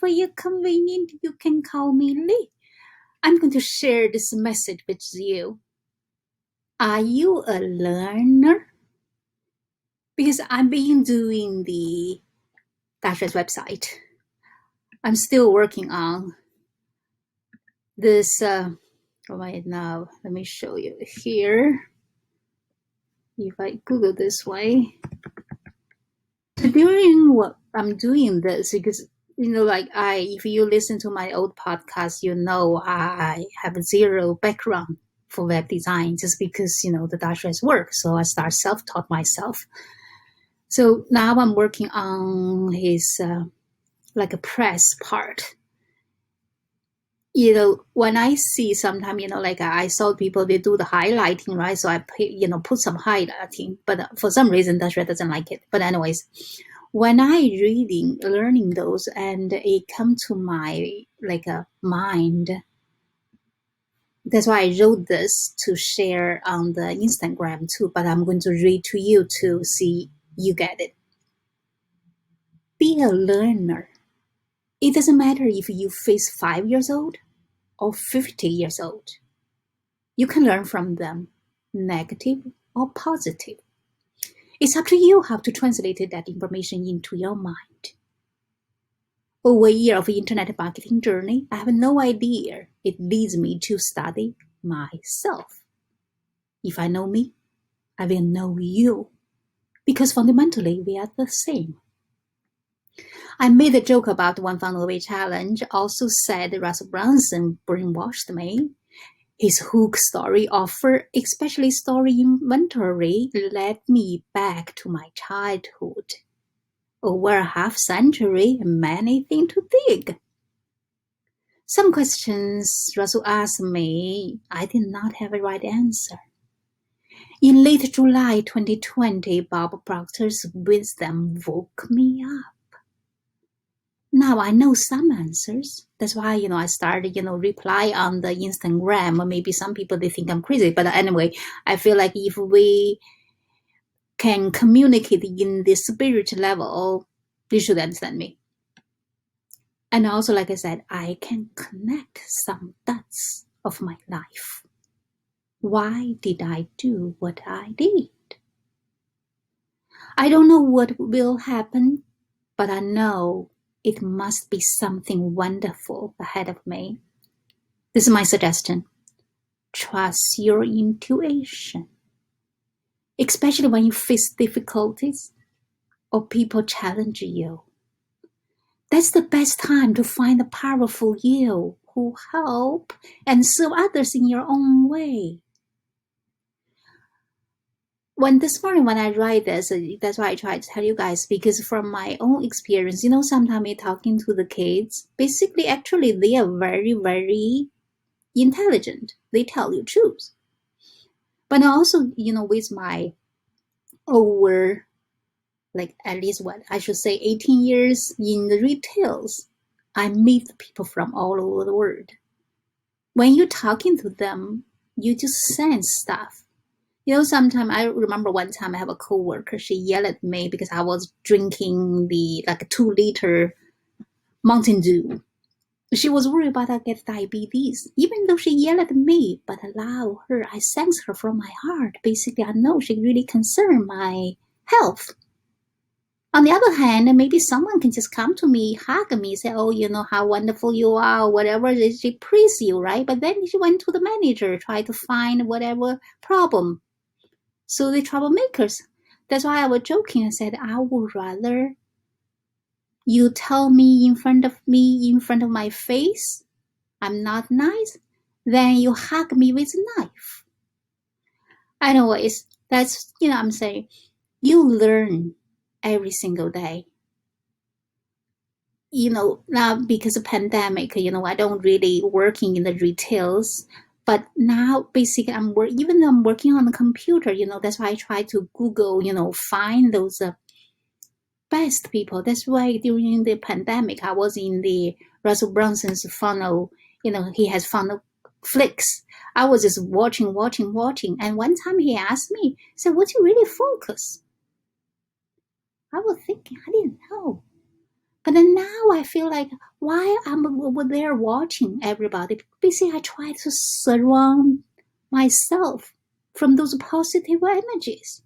for your convenience, you can call me Lee. I'm going to share this message with you. Are you a learner? Because I've been doing the Dashuai's website. I'm still working on this. Right now, let me show you here. If I Google this way, during what I'm doing this, because if you listen to my old podcast, I have zero background for web design just because the Dashuai's work. So I start self-taught myself. So now I'm working on his like a press part. When I see sometimes, I saw people, they do the highlighting, right? So I put some highlighting, but for some reason, Dashuai doesn't like it. But anyways, when I learning those, and it come to my mind, that's why I wrote this to share on the Instagram too, but I'm going to read to you to see you get it. Be a learner. It doesn't matter if you face 5 years old or 50 years old. You can learn from them, negative or positive. It's up to you how to translate that information into your mind. Over a year of internet marketing journey, I have no idea. It leads me to study myself. If I know me, I will know you. Because fundamentally, we are the same. I made a joke about one funnel away challenge, also said Russell Brunson brainwashed me. His hook story offer, especially story inventory, led me back to my childhood. Over a half century, many things to dig. Some questions Russell asked me, I did not have a right answer. In late July 2020, Bob Proctor's wisdom woke me up. Now I know some answers. That's why, I started, reply on the Instagram. Or maybe some people, they think I'm crazy. But anyway, I feel like if we can communicate in the spirit level, you should understand me. And also, like I said, I can connect some dots of my life. Why did I do what I did? I don't know what will happen, but I know it must be something wonderful ahead of me. This is my suggestion. Trust your intuition, especially when you face difficulties or people challenge you. That's the best time to find a powerful you who help and serve others in your own way. This morning when I write this, that's why I try to tell you guys, because from my own experience, sometimes talking to the kids, basically, actually, they are very, very intelligent. They tell you truth. But also, with my over, at least 18 years in the retails, I meet people from all over the world. When you're talking to them, you just sense stuff. Sometimes I remember one time I have a coworker, she yelled at me because I was drinking the 2-liter Mountain Dew. She was worried about I get diabetes, even though she yelled at me, but allow her, I sense her from my heart. Basically, I know she really concerned my health. On the other hand, maybe someone can just come to me, hug me, say, oh, how wonderful you are, or whatever, she praise you, right? But then she went to the manager, try to find whatever problem. So the troublemakers. That's why I was joking. I said, I would rather you tell me in front of my face, I'm not nice, than you hug me with a knife. Anyways, that's, I'm saying, you learn every single day. Now because of pandemic, I don't really working in the retails. But now, basically, even though I'm working on the computer, that's why I try to Google, find those best people. That's why during the pandemic, I was in the Russell Brunson's funnel. He has funnel flicks. I was just watching. And one time he asked me, so what's you really focus? I was thinking, I didn't know. But then now I feel like why I'm over there watching everybody. Basically, I try to surround myself from those positive energies.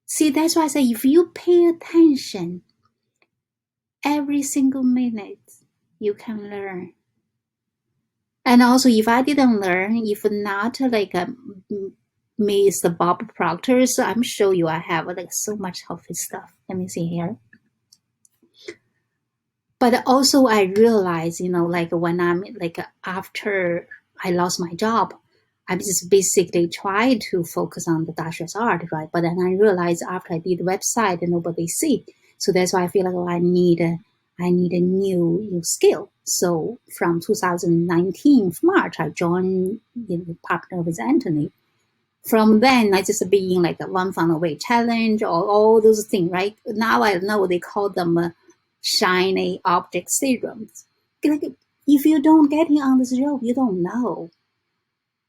See, that's why I say if you pay attention every single minute, you can learn. And also, if I didn't learn, if not like Mr. Bob Proctor, so I'm sure you I have like so much of his stuff. Let me see here. But also, I realize, like when I'm like after I lost my job, I just basically try to focus on the Dashuai's art, right? But then I realized after I did the website, and nobody see. So that's why I feel like I need a new skill. So from 2019 March, I joined partner with Anthony. From then, I just being like a one funnel away challenge or all those things, right? Now I know they call them shiny object serums. Like if you don't get in on this job, you don't know.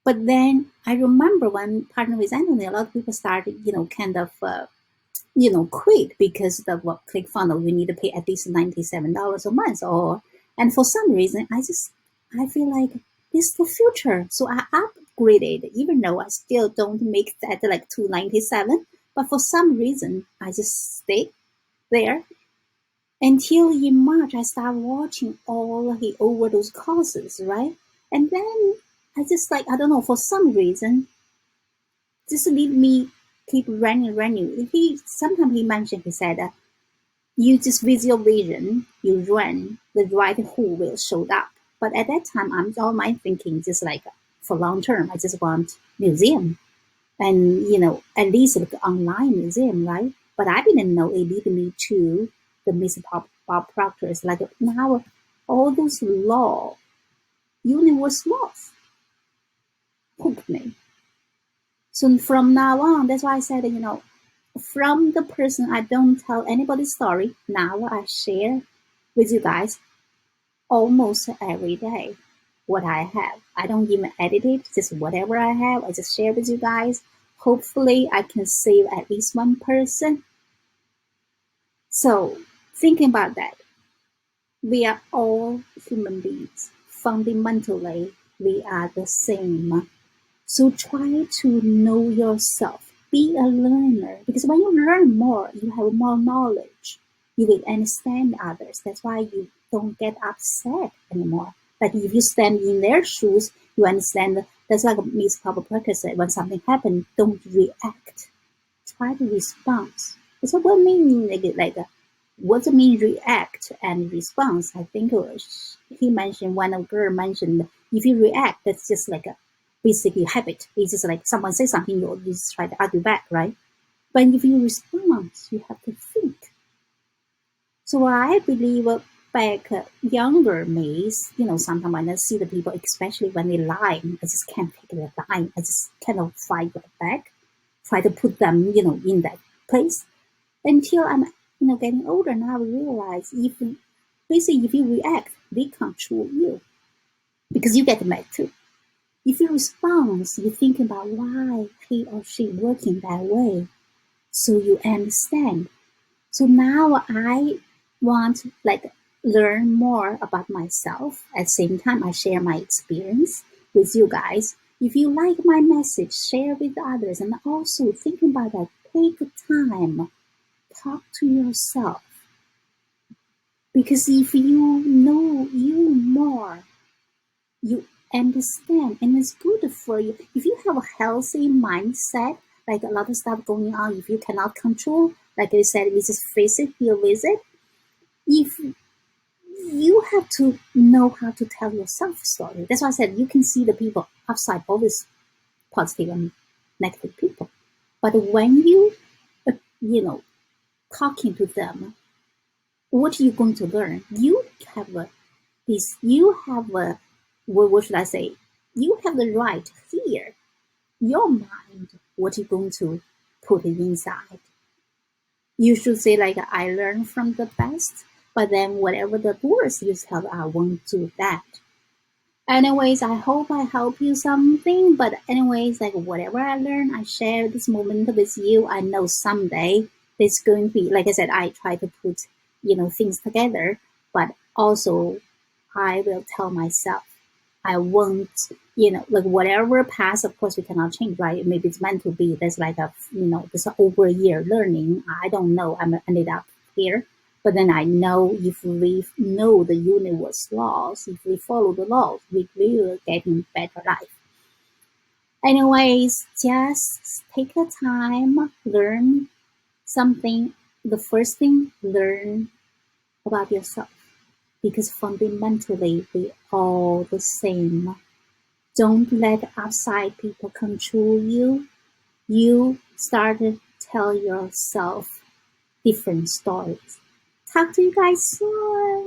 But then I remember when partner with Anthony, a lot of people started, kind of quit because the ClickFunnels, you need to pay at least $97 a month. And for some reason, I feel like this is the future. So I upgraded, even though I still don't make that like $297. But for some reason, I just stay there until in March, I start watching all the over those courses, right? And then I just like, I don't know, for some reason, just leave me keep running. Sometimes he mentioned, he said, you just with your vision, you run, the right who will show up. But at that time, I'm all my thinking just like for long term, I just want museum and, at least like online museum, right? But I didn't know it lead me to the Mr. Bob Proctor's. Like now, all those universe laws hooked me. So from now on, that's why I said, from the person I don't tell anybody's story, now I share with you guys almost every day what I have. I don't even edit it, just whatever I have, I just share with you guys. Hopefully, I can save at least one person. So, thinking about that, we are all human beings. Fundamentally, we are the same. So try to know yourself. Be a learner. Because when you learn more, you have more knowledge. You will understand others. That's why you don't get upset anymore. Like if you stand in their shoes, you understand. That's like Miss Proctor said, when something happens, don't react. Try to respond. So what mean like what does it mean react and response? I think he mentioned, one of girl mentioned, if you react, that's just like a basically habit. It's just like someone says something, you just try to argue back, right? But if you respond, you have to think. So I believe back younger me, sometimes when I see the people, especially when they lie, I just can't take the lie. I just kind of fight back, try to put them, in that place until I'm, getting older. Now I realize if you react, they control you because you get mad too. If you respond, you think about why he or she working that way, so you understand. So now I want like learn more about myself. At the same time, I share my experience with you guys. If you like my message, share with others, and also think about that. Take time, talk to yourself, because if you know you more, you understand, and it's good for you. If you have a healthy mindset, like a lot of stuff going on, if you cannot control, like I said, we just face it, deal with it. If you have to know how to tell yourself a story. That's why I said you can see the people outside, always positive and negative people. But when you, talking to them, what are you going to learn? You have what should I say? You have the right here, your mind, what you're going to put it inside. You should say like, I learn from the best, but then whatever the worst you tell, I won't do that. Anyways, I hope I help you something, but anyways, like whatever I learn, I share this moment with you. I know someday it's going to be, like I said, I try to put, things together, but also I will tell myself I won't, like whatever past, of course, we cannot change, right? Maybe it's meant to be. There's like there's over a year learning. I don't know. I'm ended up here. But then I know if we know the universe laws, if we follow the laws, we will get in better life. Anyways, just take the time, learn something. The first thing, learn about yourself, because fundamentally we all the same. Don't let outside people control you. You start to tell yourself different stories. Talk to you guys soon.